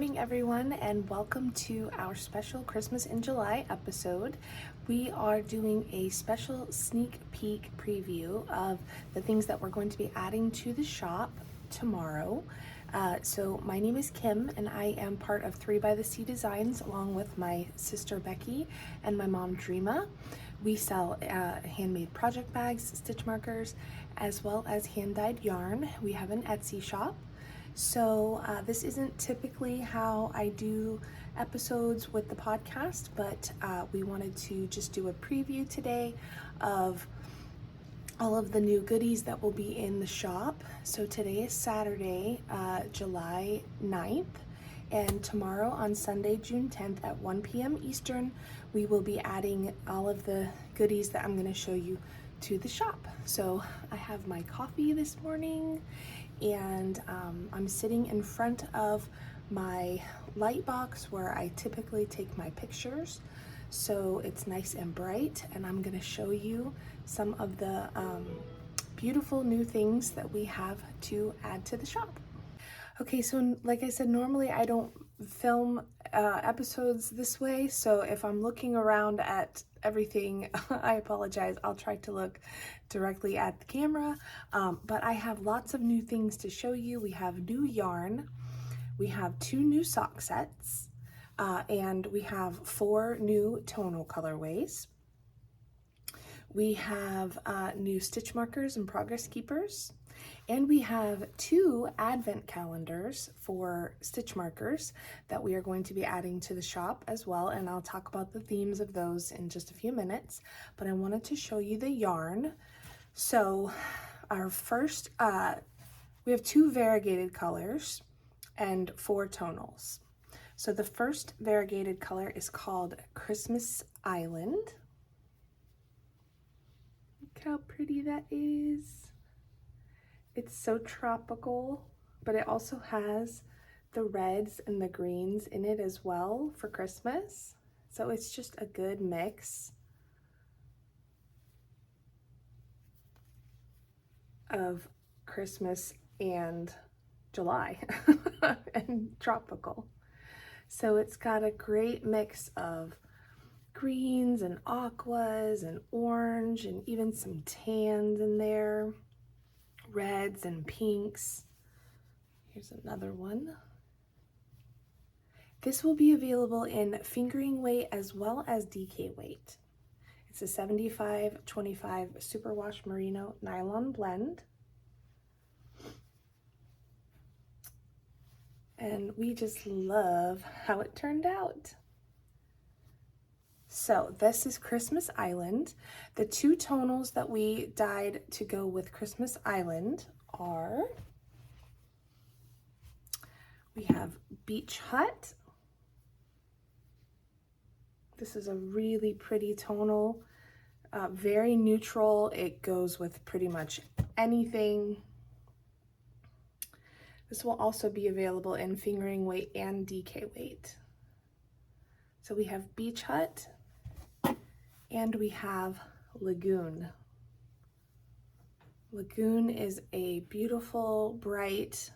morning, everyone, and welcome to our special Christmas in July episode. We are doing a special sneak peek preview of the things that we're going to be adding to the shop tomorrow. So my name is Kim, and I am part of 3 by the Sea Designs, along with my sister Becky and my mom Dreama. We sell handmade project bags, stitch markers, as well as hand-dyed yarn. We have an Etsy shop. So this isn't typically how I do episodes with the podcast, but we wanted to just do a preview today of all of the new goodies that will be in the shop. So today is Saturday, July 9th, and tomorrow on Sunday, June 10th at 1 p.m. Eastern, we will be adding all of the goodies that I'm going to show you to the shop. So I have my coffee this morning, and I'm sitting in front of my light box where I typically take my pictures. So it's nice and bright, and I'm going to show you some of the beautiful new things that we have to add to the shop. Okay, so like I said, normally I don't film episodes this way, so if I'm looking around at everything, I apologize. I'll try to look directly at the camera, but I have lots of new things to show you. We have new yarn, we have 2 new sock sets, and we have 4 new tonal colorways. We have new stitch markers and progress keepers. And we have 2 advent calendars for stitch markers that we are going to be adding to the shop as well. And I'll talk about the themes of those in just a few minutes. But I wanted to show you the yarn. So our first, we have 2 variegated colors and 4 tonals. So the first variegated color is called Christmas Island. Look how pretty that is. It's so tropical, but it also has the reds and the greens in it as well for Christmas. So it's just a good mix of Christmas and July and tropical. So it's got a great mix of greens and aquas and orange and even some tans in there. Reds and pinks. Here's another one. This will be available in fingering weight as well as DK weight. It's a 75-25 superwash merino nylon blend. And we just love how it turned out. So this is Christmas Island. The 2 tonals that we dyed to go with Christmas Island are, we have Beach Hut. This is a really pretty tonal, very neutral. It goes with pretty much anything. This will also be available in fingering weight and DK weight. So we have Beach Hut, and we have Lagoon. Lagoon is a beautiful, bright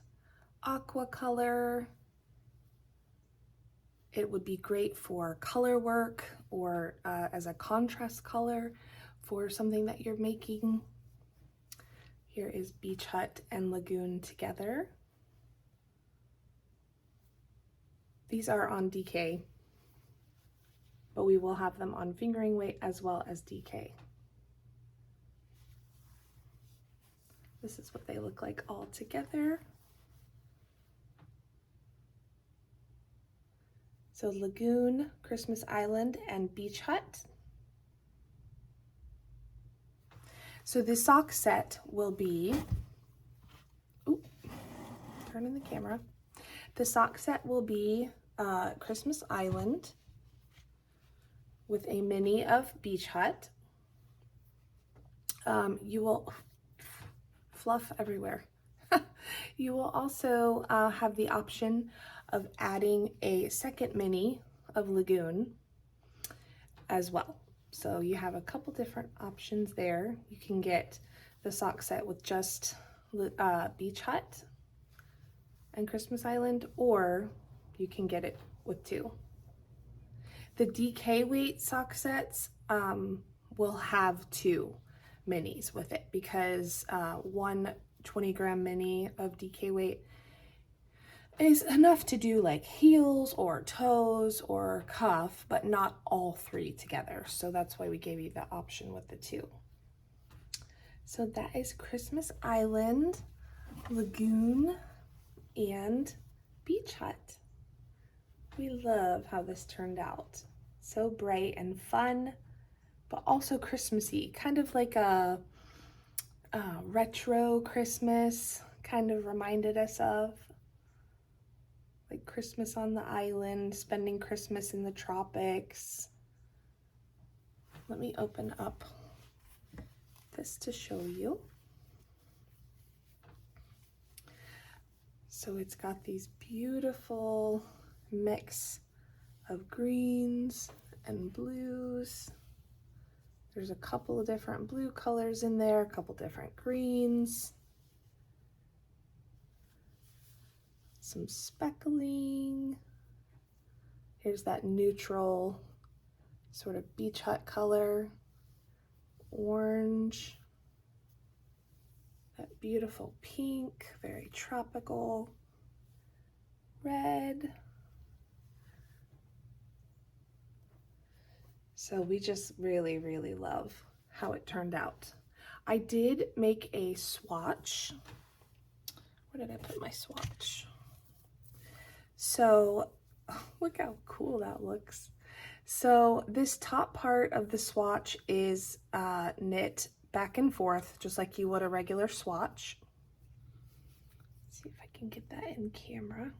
aqua color. It would be great for color work or as a contrast color for something that you're making. Here is Beach Hut and Lagoon together. These are on DK, but we will have them on fingering weight as well as DK. This is what they look like all together. So Lagoon, Christmas Island, and Beach Hut. So the sock set will be, turning the camera. The sock set will be Christmas Island with a mini of Beach Hut. You will, fluff everywhere. You will also have the option of adding a second mini of Lagoon as well. So you have a couple different options there. You can get the sock set with just Beach Hut and Christmas Island, or you can get it with 2. The DK weight sock sets will have 2 minis with it because one 20-gram mini of DK weight is enough to do like heels or toes or cuff, but not all 3 together. So that's why we gave you the option with the 2. So that is Christmas Island, Lagoon, and Beach Hut. We love how this turned out. So bright and fun, but also Christmassy, kind of like a retro Christmas, kind of reminded us of. Like Christmas on the island, spending Christmas in the tropics. Let me open up this to show you. So it's got these beautiful mix of greens and blues. There's a couple of different blue colors in there, a couple different greens. Some speckling. Here's that neutral sort of beach hut color. Orange. That beautiful pink, very tropical. Red. So we just really, really love how it turned out. I did make a swatch. Where did I put my swatch? So look how cool that looks. So this top part of the swatch is knit back and forth, just like you would a regular swatch. Let's see if I can get that in camera.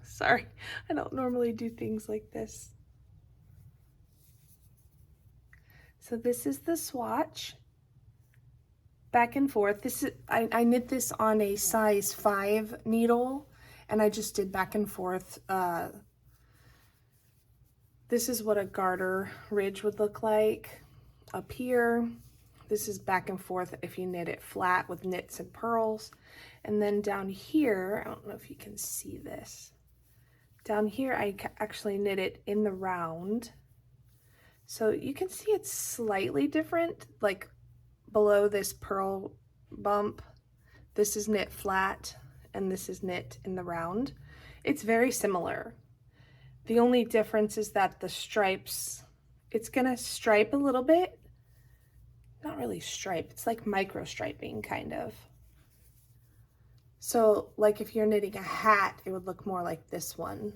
Sorry, I don't normally do things like this. So this is the swatch, back and forth. This is I knit this on a size 5 needle, and I just did back and forth. This is what a garter ridge would look like up here. This is back and forth if you knit it flat with knits and purls. And then down here, I don't know if you can see this. Down here, I actually knit it in the round. So you can see it's slightly different, like below this purl bump. This is knit flat and this is knit in the round. It's very similar. The only difference is that the stripes, it's gonna stripe a little bit. Not really stripe, it's like micro striping kind of. So like if you're knitting a hat, it would look more like this one.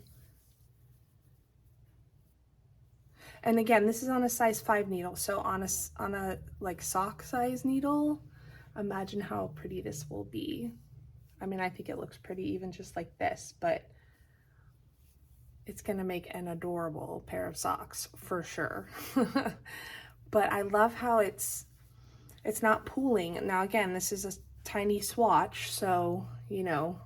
And again, this is on a size 5 needle, so on a like sock size needle, imagine how pretty this will be. I mean, I think it looks pretty even just like this, but it's gonna make an adorable pair of socks for sure. But I love how it's not pooling. Now again, this is a tiny swatch, so you know,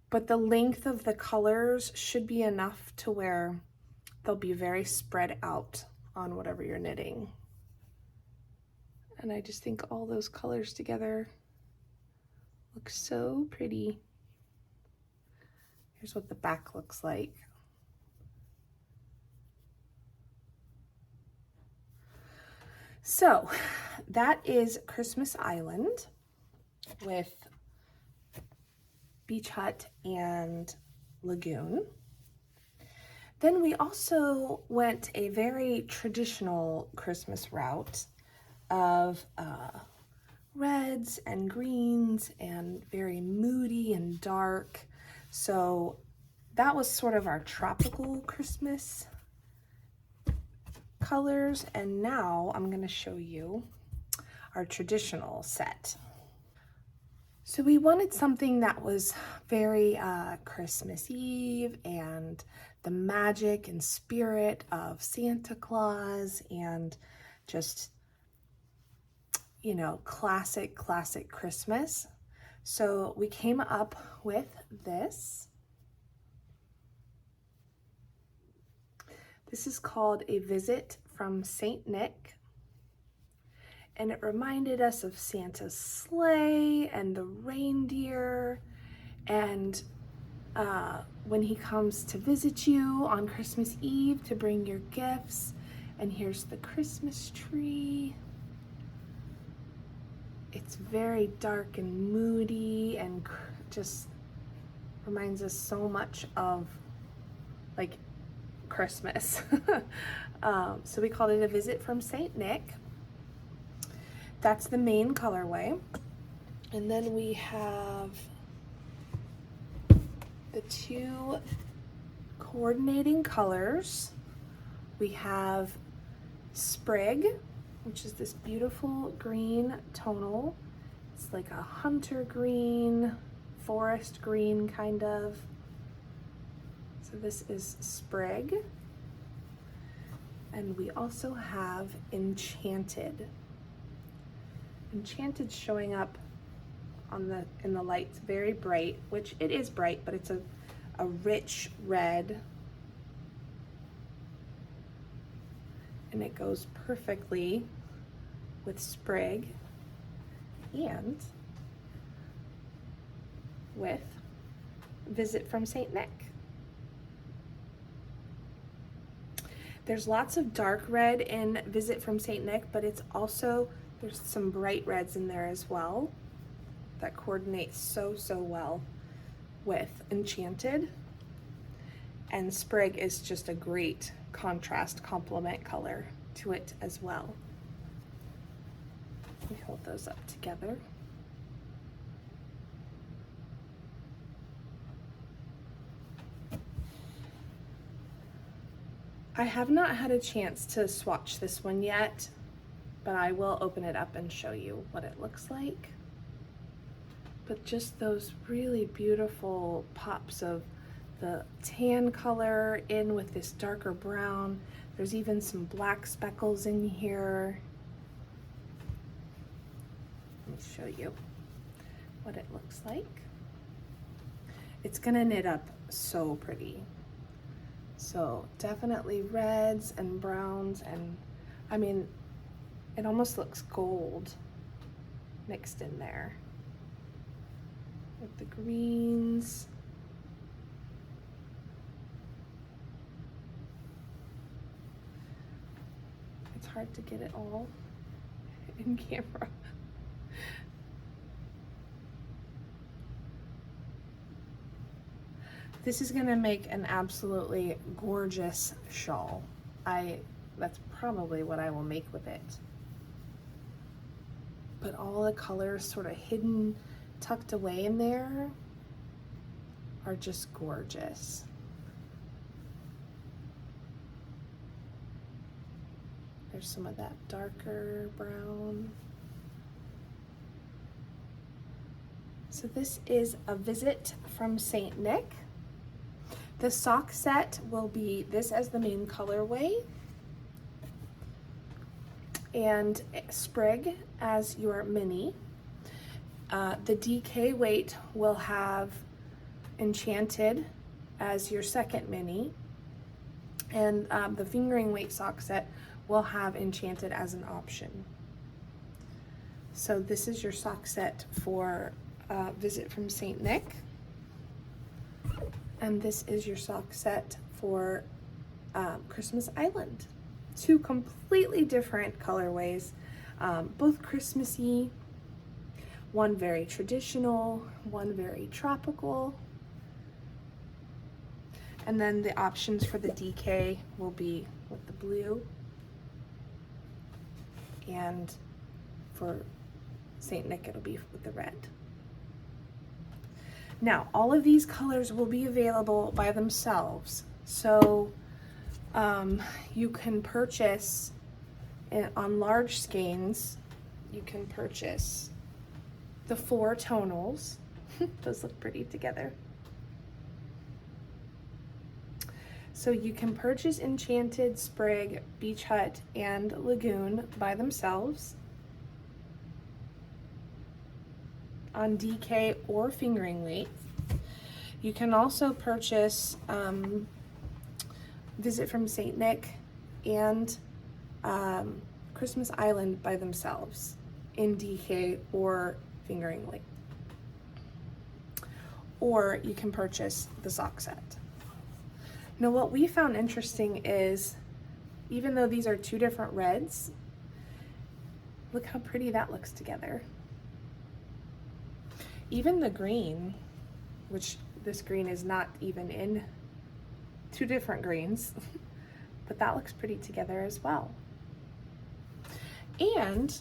but the length of the colors should be enough to where they'll be very spread out on whatever you're knitting. And I just think all those colors together look so pretty. Here's what the back looks like. So that is Christmas Island with Beach Hut and Lagoon. Then we also went a very traditional Christmas route of reds and greens and very moody and dark. So that was sort of our tropical Christmas colors. And now I'm going to show you our traditional set. So we wanted something that was very Christmas Eve and the magic and spirit of Santa Claus and just, you know, classic Christmas. So we came up with this. This is called A Visit from St. Nick. And it reminded us of Santa's sleigh and the reindeer And when he comes to visit you on Christmas Eve to bring your gifts. And here's the Christmas tree. It's very dark and moody and just reminds us so much of like Christmas. So we called it a visit from St. Nick. That's the main colorway. And then we have the two coordinating colors. We have Sprig, which is this beautiful green tonal. It's like a hunter green, forest green kind of. So this is Sprig. And we also have Enchanted. Enchanted showing up on in the lights very bright, which it is bright, but it's a rich red. And it goes perfectly with Sprig and with Visit from St. Nick. There's lots of dark red in Visit from St. Nick, but it's also, there's some bright reds in there as well that coordinate so well with Enchanted. And Sprig is just a great contrast complement color to it as well. We hold those up together. I have not had a chance to swatch this one yet, but I will open it up and show you what it looks like. But just those really beautiful pops of the tan color in with this darker brown. There's even some black speckles in here. Let me show you what it looks like. It's gonna knit up so pretty. So definitely reds and browns, and I mean, it almost looks gold mixed in there with the greens. It's hard to get it all in camera. This is gonna make an absolutely gorgeous shawl. That's probably what I will make with it. But all the colors sort of hidden, tucked away in there are just gorgeous. There's some of that darker brown. So this is a Visit from St. Nick. The sock set will be this as the main colorway, and Sprig as your mini. The DK weight will have Enchanted as your second mini, and the fingering weight sock set will have Enchanted as an option. So this is your sock set for Visit from St. Nick. And this is your sock set for Christmas Island. Two completely different colorways, both Christmassy, one very traditional, one very tropical. And then the options for the DK will be with the blue, and for St. Nick it'll be with the red. Now, all of these colors will be available by themselves. So you can purchase on large skeins, you can purchase the 4 tonals. Those look pretty together. So you can purchase Enchanted, Sprig, Beach Hut, and Lagoon by themselves on DK or fingering weight. You can also purchase Visit from St. Nick and Christmas Island by themselves in DK or fingering weight. or you can purchase the sock set. Now what we found interesting is, even though these are two different reds, look how pretty that looks together. Even the green, which this green is not even in two different greens, but that looks pretty together as well. And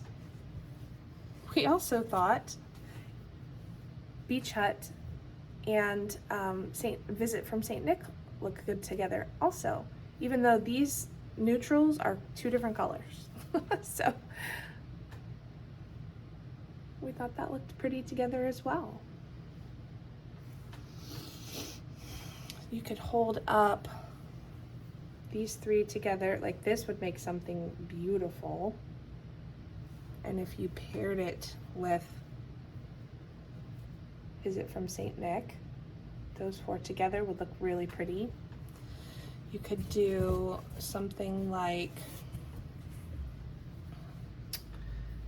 we also thought Beach Hut and Visit from St. Nick look good together also, even though these neutrals are two different colors. So we thought that looked pretty together as well. You could hold up these three together, like this would make something beautiful. And if you paired it with Visit from St. Nick, those four together would look really pretty. You could do something like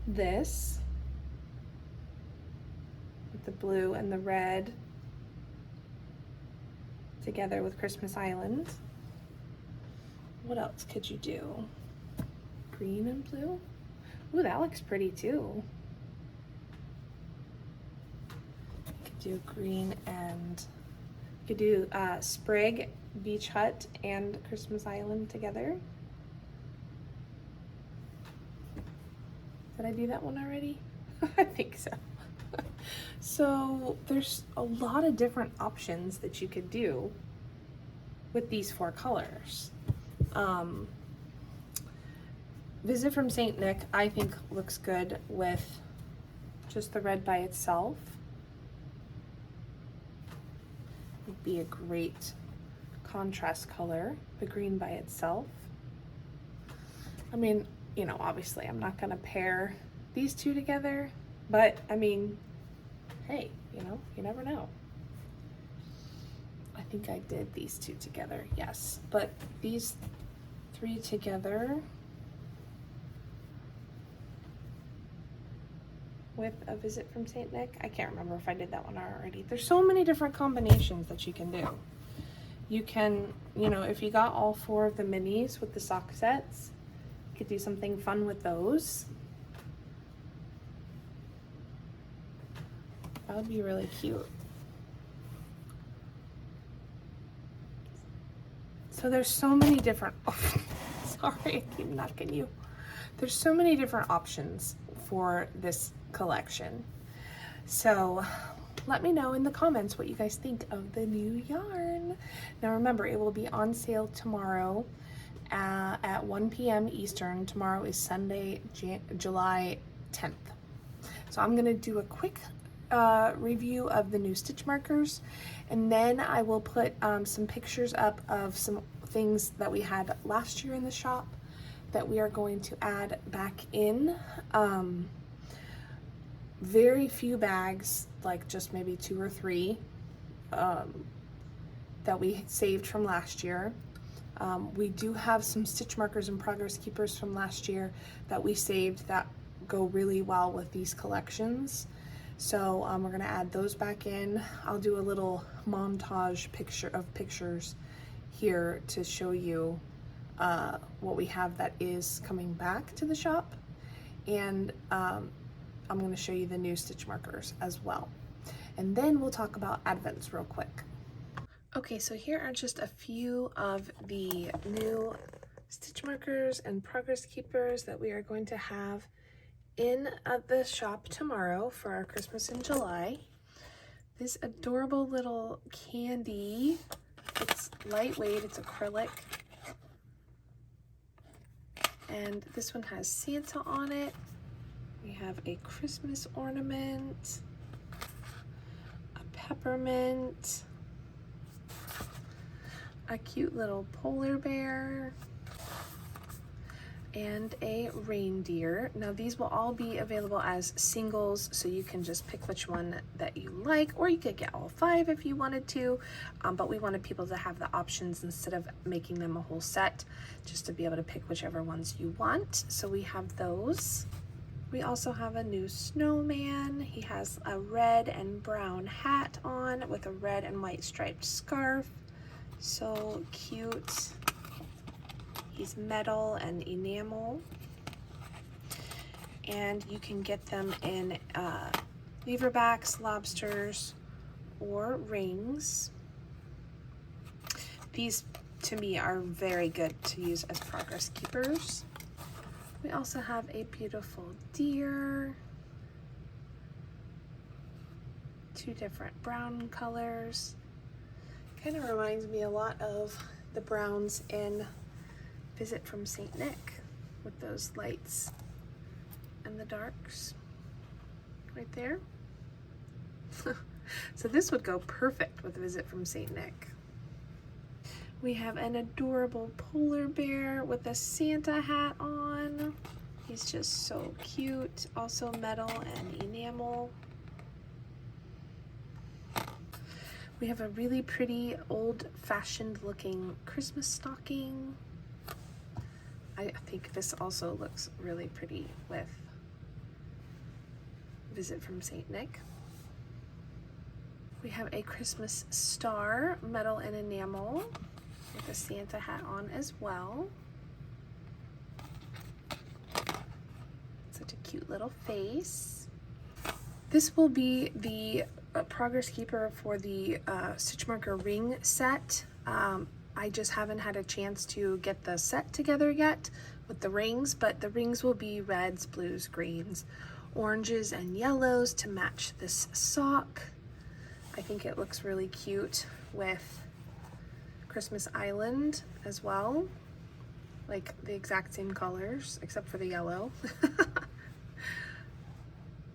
this with the blue and the red together with Christmas Island. What else could you do? Green and blue? Ooh, that looks pretty too. You could do green and you could do Sprig, Beach Hut, and Christmas Island together. Did I do that one already? I think so. So there's a lot of different options that you could do with these four colors. Visit from St. Nick, I think looks good with just the red by itself. Would be a great contrast color, the green by itself. I mean, you know, obviously I'm not gonna pair these two together, but I mean, hey, you know, you never know. I think I did these two together, yes, but these three together with a Visit from St. Nick, I can't remember if I did that one already. There's so many different combinations that you can do. You can, you know, if you got all four of the minis with the sock sets, you could do something fun with those. That would be really cute. So there's so many different, oh, sorry, I keep knocking you. There's so many different options for this collection. So let me know in the comments what you guys think of the new yarn. Now remember, it will be on sale tomorrow at 1 p.m. Eastern. Tomorrow is Sunday, July 10th. So I'm gonna do a quick review of the new stitch markers, and then I will put some pictures up of some things that we had last year in the shop that we are going to add back in. Very few bags, like just maybe 2 or 3 that we saved from last year. We do have some stitch markers and progress keepers from last year that we saved that go really well with these collections. So we're gonna add those back in. I'll do a little montage pictures here to show you what we have that is coming back to the shop. And I'm gonna show you the new stitch markers as well. And then we'll talk about advents real quick. Okay, so here are just a few of the new stitch markers and progress keepers that we are going to have in the shop tomorrow for our Christmas in July. This adorable little candy, it's lightweight, it's acrylic. And this one has Santa on it. We have a Christmas ornament, a peppermint, a cute little polar bear, and a reindeer. Now these will all be available as singles, so you can just pick which one that you like, or you could get all 5 if you wanted to, but we wanted people to have the options instead of making them a whole set, just to be able to pick whichever ones you want. So we have those. We also have a new snowman. He has a red and brown hat on with a red and white striped scarf. So cute. He's metal and enamel. And you can get them in leverbacks, lobsters, or rings. These to me are very good to use as progress keepers. We also have a beautiful deer, two different brown colors. Kind of reminds me a lot of the browns in Visit from St. Nick with those lights and the darks right there. So this would go perfect with Visit from St. Nick. We have an adorable polar bear with a Santa hat on. He's just so cute. Also metal and enamel. We have a really pretty old-fashioned looking Christmas stocking. I think this also looks really pretty with Visit from St. Nick. We have a Christmas star, metal and enamel, with a Santa hat on as well. Such a cute little face. This will be the progress keeper for the Stitch Marker ring set. I just haven't had a chance to get the set together yet with the rings, but the rings will be reds, blues, greens, oranges, and yellows to match this sock. I think it looks really cute with Christmas Island as well, like the exact same colors except for the yellow.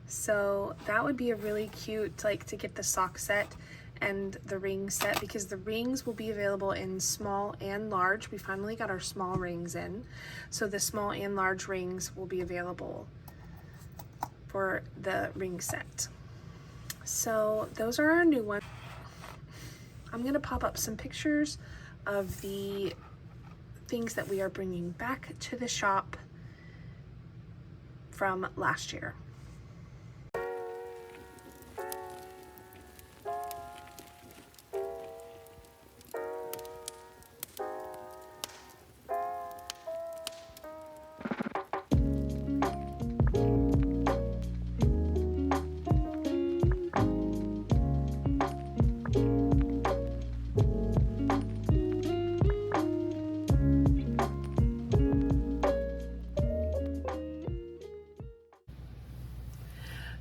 So that would be a really cute, like, to get the sock set and the ring set, because the rings will be available in small and large. We finally got our small rings in, so the small and large rings will be available for the ring set. So those are our new ones. I'm gonna pop up some pictures of the things that we are bringing back to the shop from last year.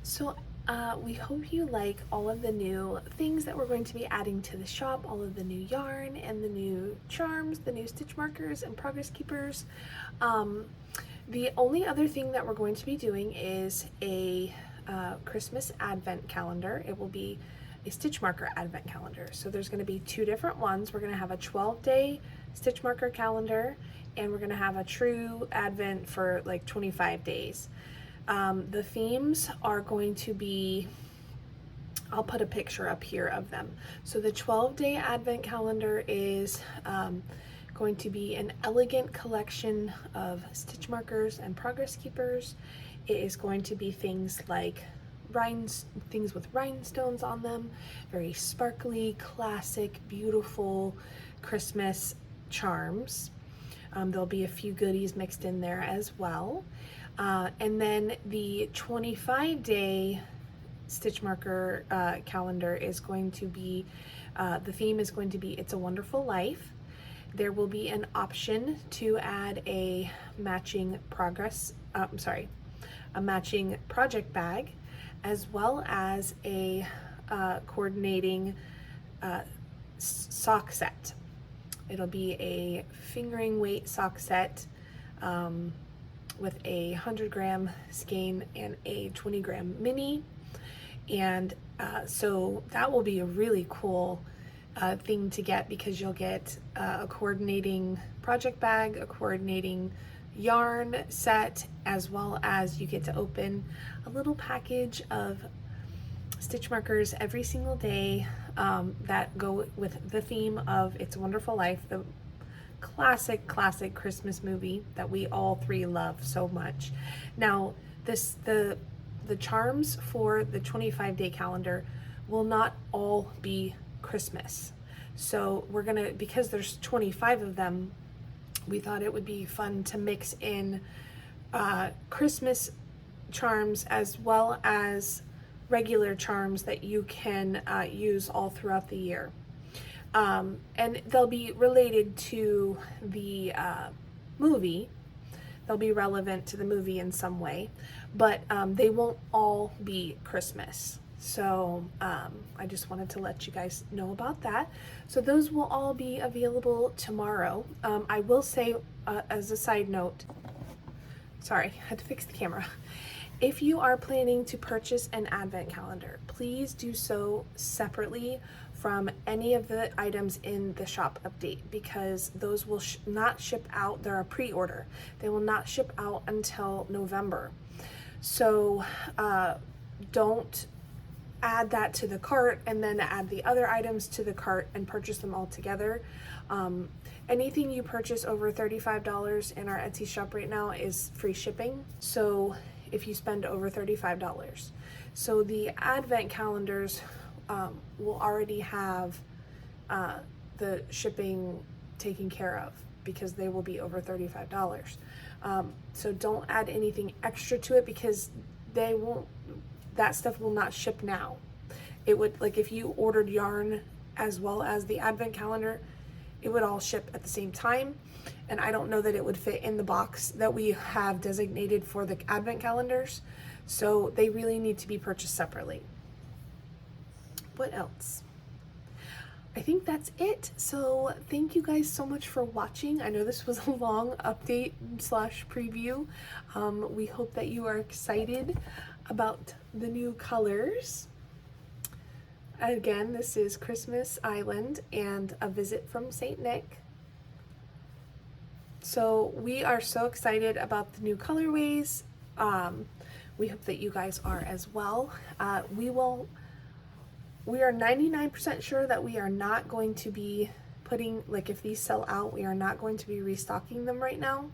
So we hope you like all of the new things that we're going to be adding to the shop, all of the new yarn and the new charms, the new stitch markers and progress keepers. The only other thing that we're going to be doing is a Christmas advent calendar. It will be a stitch marker advent calendar. So there's going to be two different ones. We're going to have a 12-day stitch marker calendar, and we're going to have a true advent for like 25 days. The themes are going to be, I'll put a picture up here of them. So the 12-day advent calendar is going to be an elegant collection of stitch markers and progress keepers. It is going to be things like things with rhinestones on them, very sparkly, classic, beautiful Christmas charms. There'll be a few goodies mixed in there as well. And then the 25-day stitch marker calendar is going to be, the theme is going to be It's a Wonderful Life. There will be an option to add a matching a matching project bag, as well as a coordinating sock set. It'll be a fingering weight sock set with a 100-gram skein and a 20-gram mini. And so that will be a really cool thing to get, because you'll get a coordinating project bag, a coordinating yarn set, as well as you get to open a little package of stitch markers every single day that go with the theme of It's a Wonderful Life, the classic Christmas movie that we all three love so much. Now, the charms for the 25-day calendar will not all be Christmas. So we're gonna, because there's 25 of them, we thought it would be fun to mix in Christmas charms as well as regular charms that you can use all throughout the year. And they'll be related to the movie. They'll be relevant to the movie in some way, but they won't all be Christmas. So I just wanted to let you guys know about that. So those will all be available tomorrow. I will say, as a side note, sorry, I had to fix the camera. If you are planning to purchase an advent calendar, please do so separately from any of the items in the shop update, because those will not ship out. They're a pre-order. They will not ship out until November. So don't add that to the cart and then add the other items to the cart and purchase them all together. Anything you purchase over $35 in our Etsy shop right now is free shipping. So if you spend over $35. So the advent calendars will already have the shipping taken care of because they will be over $35. So don't add anything extra to it because they won't, that stuff will not ship now. It would, like if you ordered yarn as well as the advent calendar, it would all ship at the same time. And I don't know that it would fit in the box that we have designated for the advent calendars. So they really need to be purchased separately. What else? I think that's it. So thank you guys so much for watching. I know this was a long update slash preview. We hope that you are excited about the new colors. Again, this is Christmas Island and a visit from St. Nick. So we are so excited about the new colorways. We hope that you guys are as well. We are 99% sure that we are not going to be putting, like if these sell out, we are not going to be restocking them right now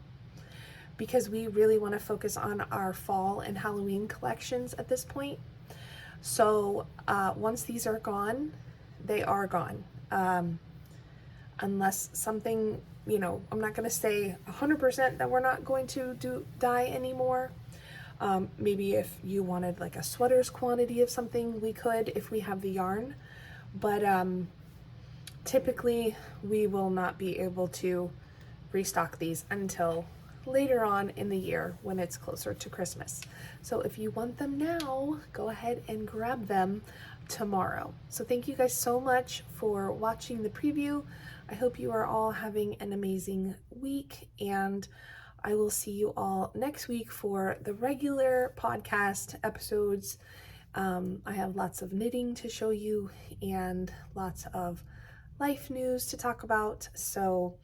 because we really want to focus on our fall and Halloween collections at this point. So once these are gone, they are gone. Unless something, you know, I'm not going to say 100% that we're not going to do dye anymore. Maybe if you wanted like a sweater's quantity of something, we could if we have the yarn. But typically we will not be able to restock these until later on in the year when it's closer to Christmas. So if you want them now, go ahead and grab them tomorrow. So thank you guys so much for watching the preview. I hope you are all having an amazing week, and I will see you all next week for the regular podcast episodes. I have lots of knitting to show you and lots of life news to talk about. So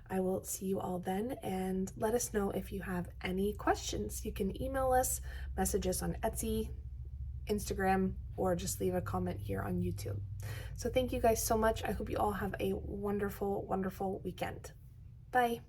I will see you all then, and let us know if you have any questions. You can email us, message us on Etsy, Instagram, or just leave a comment here on YouTube. So thank you guys so much. I hope you all have a wonderful, wonderful weekend. Bye.